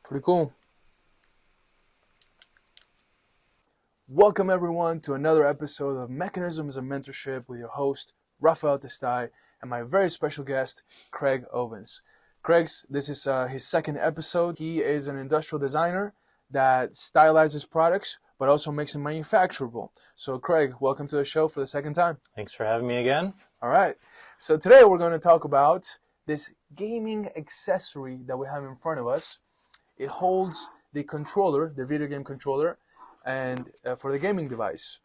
Pretty cool. Welcome everyone to another episode of Mechanisms of Mentorship with your host, Rafael Testai, and my very special guest, Craig Ovens. This is his second episode. He is an industrial designer that stylizes products, but also makes them manufacturable. So Craig, welcome to the show for the second time. Thanks for having me again. All right. So today we're going to talk about this gaming accessory that we have in front of us. It holds the controller, the video game controller, and for the gaming device.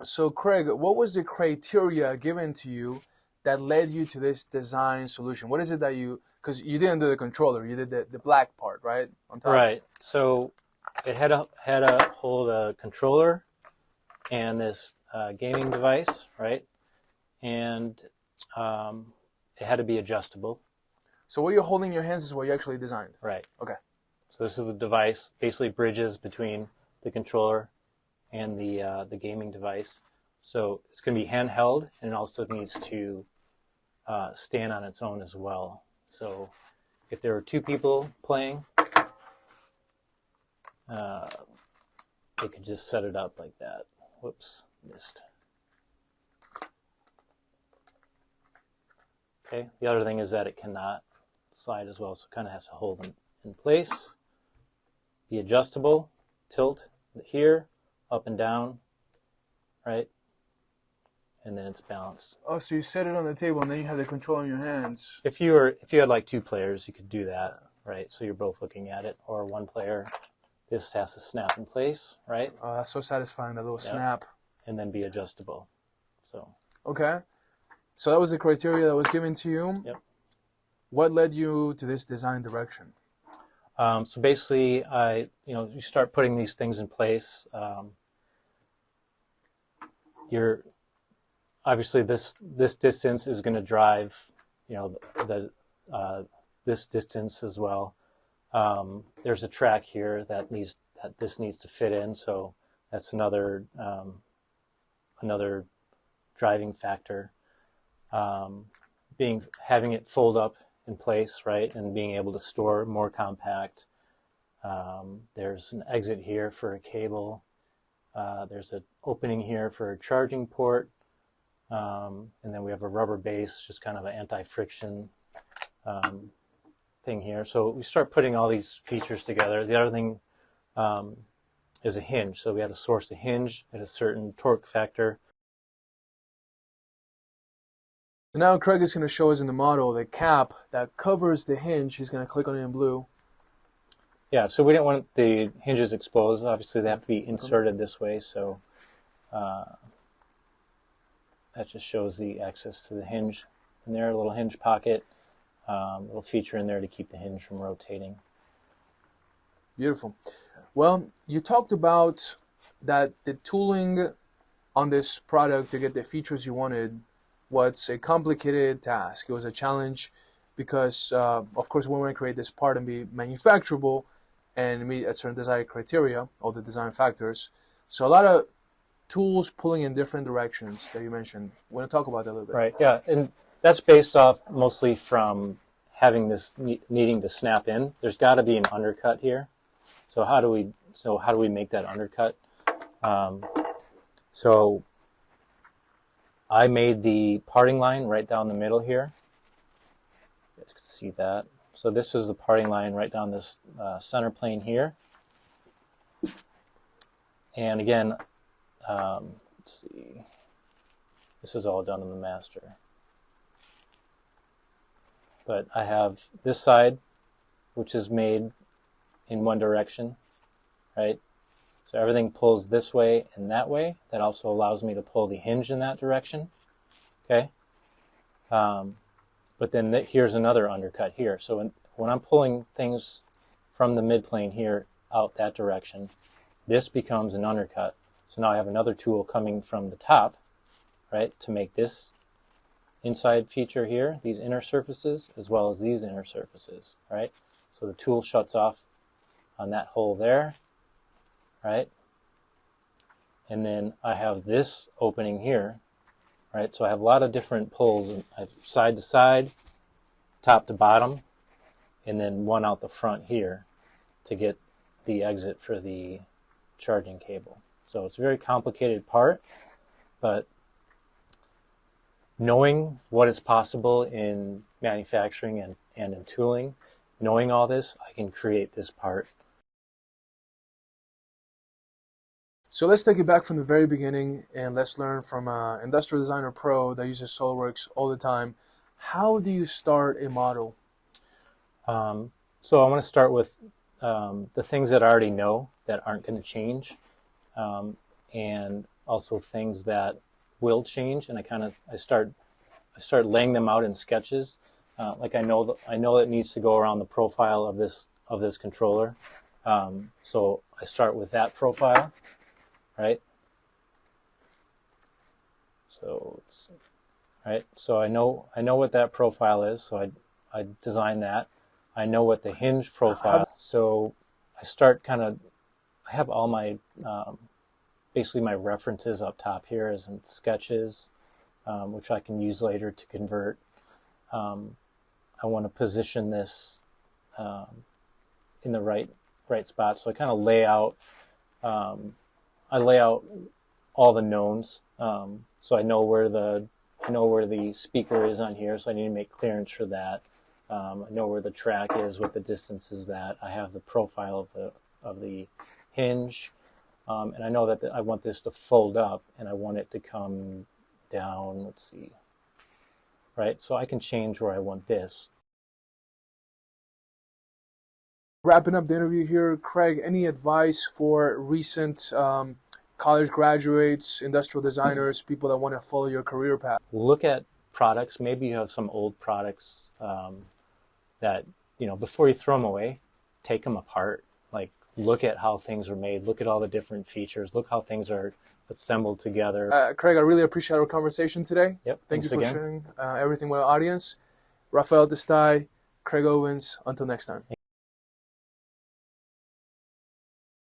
So Craig, what was the criteria given to you that led you to this design solution? What is it that because you didn't do the controller, you did the black part, right? On top. Right. So it had to hold a controller and this gaming device, right? And it had to be adjustable. So what you're holding in your hands is what you actually designed? Right. Okay. So this is the device, basically bridges between the controller and the gaming device. So it's going to be handheld, and it also needs to stand on its own as well. So if there were two people playing, they could just set it up like that. Whoops, missed. Okay, the other thing is that it cannot slide as well, so it kind of has to hold them in place. Be adjustable, tilt here, up and down, right? And then it's balanced. Oh, so you set it on the table and then you have the controller in your hands. If you had like two players, you could do that, right? So you're both looking at it, or one player. This has to snap in place, right? Oh, that's so satisfying, that little snap. And then be adjustable. So. Okay. So that was the criteria that was given to you. Yep. What led you to this design direction? So basically, you start putting these things in place. Obviously this distance is going to drive, this distance as well. There's a track here that this needs to fit in, so that's another driving factor. Having it fold up in place, right, and being able to store more compact. There's an exit here for a cable. There's an opening here for a charging port. And then we have a rubber base, just kind of an anti-friction thing here. So we start putting all these features together. The other thing is a hinge. So we had to source a hinge at a certain torque factor. Now Craig is going to show us in the model the cap that covers the hinge. He's going to click on it in blue. Yeah, so we didn't want the hinges exposed. Obviously, they have to be inserted this way, so that just shows the access to the hinge. And there, a little hinge pocket, little feature in there to keep the hinge from rotating. Beautiful. Well, you talked about that the tooling on this product to get the features you wanted was a complicated task. It was a challenge because, of course, we want to create this part and be manufacturable and meet a certain design criteria, all the design factors. So a lot of tools pulling in different directions that you mentioned. We want to talk about that a little bit. Right, yeah, and that's based off mostly from having this needing to snap in. There's got to be an undercut here. So how do we make that undercut? So I made the parting line right down the middle here. You guys can see that. So this is the parting line right down this center plane here. And again, let's see. This is all done in the master. But I have this side, which is made in one direction, right? So everything pulls this way and that way. That also allows me to pull the hinge in that direction, okay? But then here's another undercut here. So when I'm pulling things from the midplane here out that direction, this becomes an undercut. So now I have another tool coming from the top, right, to make this inside feature here, these inner surfaces, as well as these inner surfaces, right? So the tool shuts off on that hole there, right? And then I have this opening here, right? So I have a lot of different pulls, I have side to side, top to bottom, and then one out the front here. to get the exit for the charging cable. So it's a very complicated part, but knowing what is possible in manufacturing and in tooling, knowing all this, I can create this part. So let's take it back from the very beginning and let's learn from an industrial designer pro that uses SolidWorks all the time. How do you start a model? So I want to start with the things that I already know that aren't going to change, and also things that will change. And I start laying them out in sketches. Like I know it needs to go around the profile of this controller. So I start with that profile, right? So it's right. So I know what that profile is. So I design that. I know what the hinge profile. So I start I have all my basically my references up top here as in sketches, which I can use later to convert. I want to position this in the right spot. So I kind of lay out. I lay out all the knowns, so I know where the speaker is on here. So I need to make clearance for that. I know where the track is, what the distance is that. I have the profile of the hinge, and I know that I want this to fold up, and I want it to come down. Let's see, right? So I can change where I want this. Wrapping up the interview here, Craig, any advice for recent college graduates, industrial designers, people that want to follow your career path? Look at products. Maybe you have some old products that, before you throw them away, take them apart. Like, look at how things are made. Look at all the different features. Look how things are assembled together. Craig, I really appreciate our conversation today. Yep. Thank you for sharing everything with our audience. Rafael Testai, Craig Owens. Until next time.